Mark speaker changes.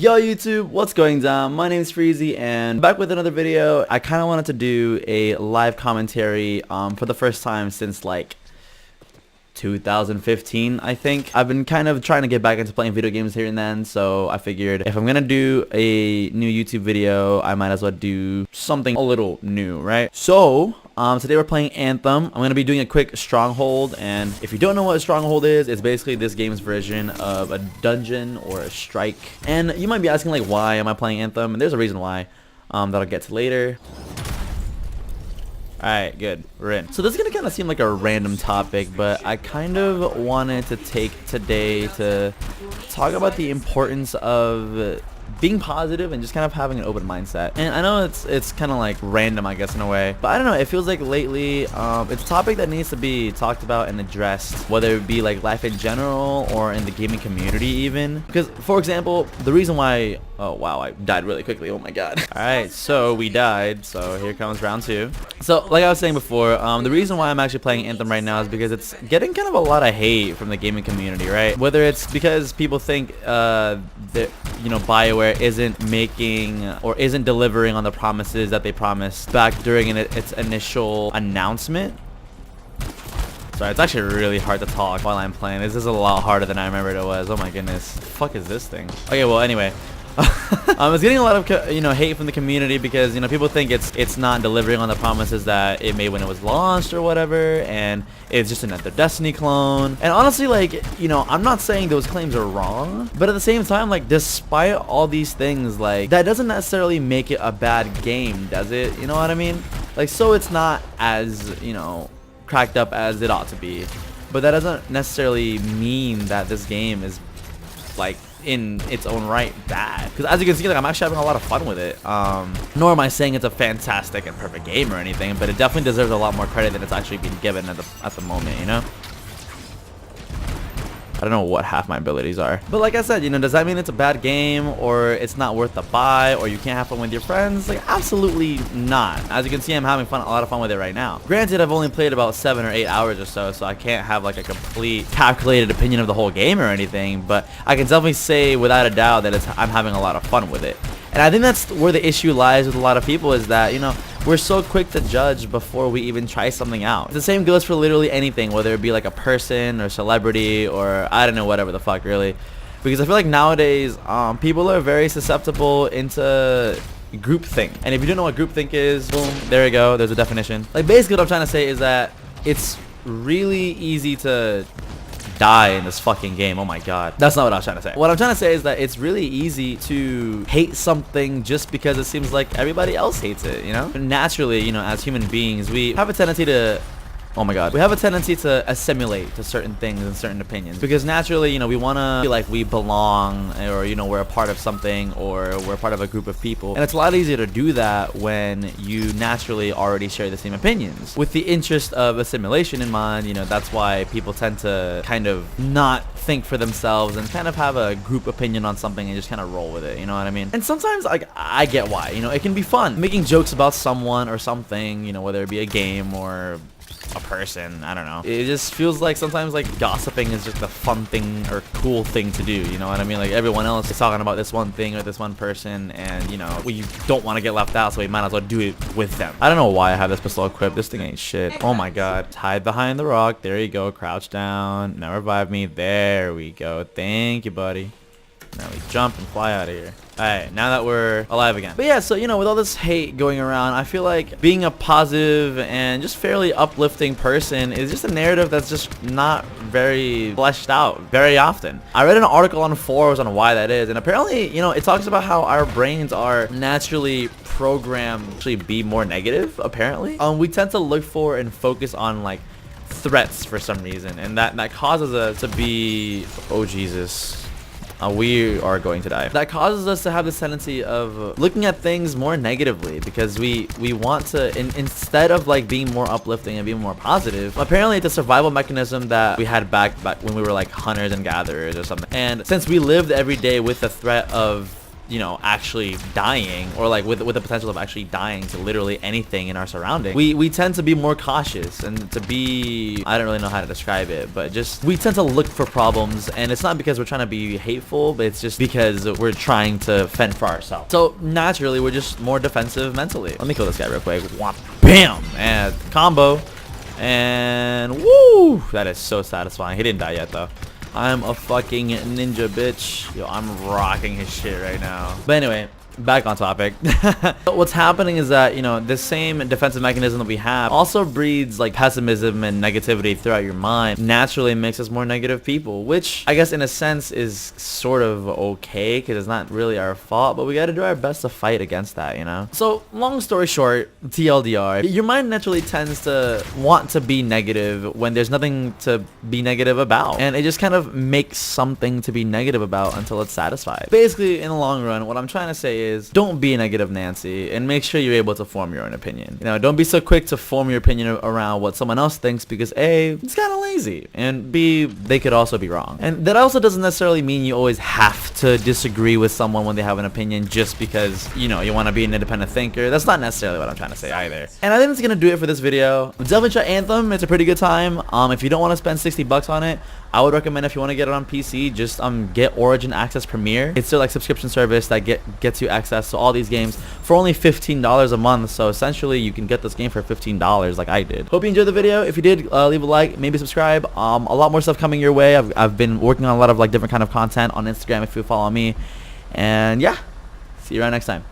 Speaker 1: Yo YouTube, what's going down? My name is Freezy and back with another video. I kind of wanted to do a live commentary for the first time since like 2015, I think. I've been kind of trying to get back into playing video games here and then, so I figured if I'm gonna do a new YouTube video, I might as well do something a little new, right? So today we're playing Anthem. I'm gonna be doing a quick stronghold, and if you don't know what a stronghold is, it's basically this game's version of a dungeon or a strike. And you might be asking, like, why am I playing Anthem? And there's a reason why that I'll get to later. Alright, good. We're in. So this is going to kind of seem like a random topic, but I kind of wanted to take today to talk about the importance of being positive and just kind of having an open mindset. And I know it's kind of like random, I guess, in a way, but I don't know, it feels like lately it's a topic that needs to be talked about and addressed, whether it be like life in general or in the gaming community even. Because, for example, the reason why... Oh wow, I died really quickly. Oh my god. Alright, so we died. So here comes round 2. So like I was saying before, the reason why I'm actually playing Anthem right now is because it's getting kind of a lot of hate from the gaming community, right? Whether it's because people think that, you know, BioWare isn't making or isn't delivering on the promises that they promised back during its initial announcement. Sorry, it's actually really hard to talk while I'm playing. This is a lot harder than I remembered it was. Oh my goodness. What the fuck is this thing? Okay, well, anyway. It's getting a lot of hate from the community because people think it's not delivering on the promises that it made when it was launched or whatever, and it's just another Destiny clone. And honestly, like, I'm not saying those claims are wrong, but at the same time, like, despite all these things, like, that doesn't necessarily make it a bad game, does it? You know what I mean? Like, so it's not as cracked up as it ought to be, but that doesn't necessarily mean that this game is like in its own right bad, because as you can see, like, I'm actually having a lot of fun with it. Nor am I saying it's a fantastic and perfect game or anything, but it definitely deserves a lot more credit than it's actually being given at the moment, I don't know what half my abilities are, but like I said, does that mean it's a bad game or it's not worth the buy or you can't have fun with your friends? Like, absolutely not. As you can see, I'm having a lot of fun with it right now. Granted, I've only played about 7 or 8 hours or so I can't have like a complete calculated opinion of the whole game or anything, but I can definitely say without a doubt that I'm having a lot of fun with it. And I think that's where the issue lies with a lot of people, is that, we're so quick to judge before we even try something out. The same goes for literally anything, whether it be like a person or celebrity or I don't know, whatever the fuck, really. Because I feel like nowadays, people are very susceptible into groupthink. And if you don't know what groupthink is, boom, there you go, there's a definition. Like, basically what I'm trying to say is that it's really easy to die in this fucking game. Oh my god, that's not what I was trying to say. What I'm trying to say is that it's really easy to hate something just because it seems like everybody else hates it, naturally, as human beings, we have a tendency to we have a tendency to assimilate to certain things and certain opinions, because naturally, we want to feel like we belong, or we're a part of something, or we're a part of a group of people. And it's a lot easier to do that when you naturally already share the same opinions. With the interest of assimilation in mind, that's why people tend to kind of not think for themselves and kind of have a group opinion on something and just kind of roll with it, you know what I mean? And sometimes, like, I get why, it can be fun making jokes about someone or something, whether it be a game or a person, I don't know. It just feels like sometimes, like, gossiping is just a fun thing or cool thing to do, you know what I mean? Like, everyone else is talking about this one thing or this one person, and we don't want to get left out, so we might as well do it with them. I don't know why I have this pistol equipped. This thing ain't shit. Oh my god. Hide behind the rock. There you go. Crouch down. Now revive me. There we go. Thank you, buddy. Now we jump and fly out of here. Alright, now that we're alive again. But yeah, so, with all this hate going around, I feel like being a positive and just fairly uplifting person is just a narrative that's just not very fleshed out very often. I read an article on forums on why that is, and apparently, it talks about how our brains are naturally programmed to actually be more negative, apparently. We tend to look for and focus on, like, threats for some reason, and that causes us to be... Oh, Jesus. We are going to die. That causes us to have this tendency of looking at things more negatively, because we want to, instead of like being more uplifting and being more positive. Apparently it's a survival mechanism that we had back when we were like hunters and gatherers or something. And since we lived every day with the threat of you know, actually dying, or like with the potential of actually dying to literally anything in our surroundings, we tend to be more cautious and to be, I don't really know how to describe it, but just we tend to look for problems, and it's not because we're trying to be hateful, but it's just because we're trying to fend for ourselves. So naturally, we're just more defensive mentally. Let me kill this guy real quick. Whop, bam, and combo, and woo! That is so satisfying. He didn't die yet though. I'm a fucking ninja, bitch. Yo, I'm rocking his shit right now. But anyway, back on topic. What's happening is that, you know, this same defensive mechanism that we have also breeds like pessimism and negativity throughout your mind. Naturally makes us more negative people, which I guess in a sense is sort of okay because it's not really our fault, but we got to do our best to fight against that, you know. So long story short, TLDR, your mind naturally tends to want to be negative when there's nothing to be negative about, and it just kind of makes something to be negative about until it's satisfied. Basically, in the long run, what I'm trying to say is don't be a negative Nancy, and make sure you're able to form your own opinion. You know, don't be so quick to form your opinion around what someone else thinks, because A, it's kind of lazy, and B, they could also be wrong. And that also doesn't necessarily mean you always have to disagree with someone when they have an opinion just because, you know, you want to be an independent thinker. That's not necessarily what I'm trying to say either. And I think that's gonna do it for this video. Definitely try Anthem. It's a pretty good time. If you don't want to spend 60 bucks on it, I would recommend, if you want to get it on PC, just get Origin Access Premier. It's still like subscription service that gets you access to all these games for only $15 a month. So essentially, you can get this game for $15 like I did. Hope you enjoyed the video. If you did, leave a like, maybe subscribe. A lot more stuff coming your way. I've been working on a lot of like different kind of content on Instagram if you follow me. And yeah, see you around next time.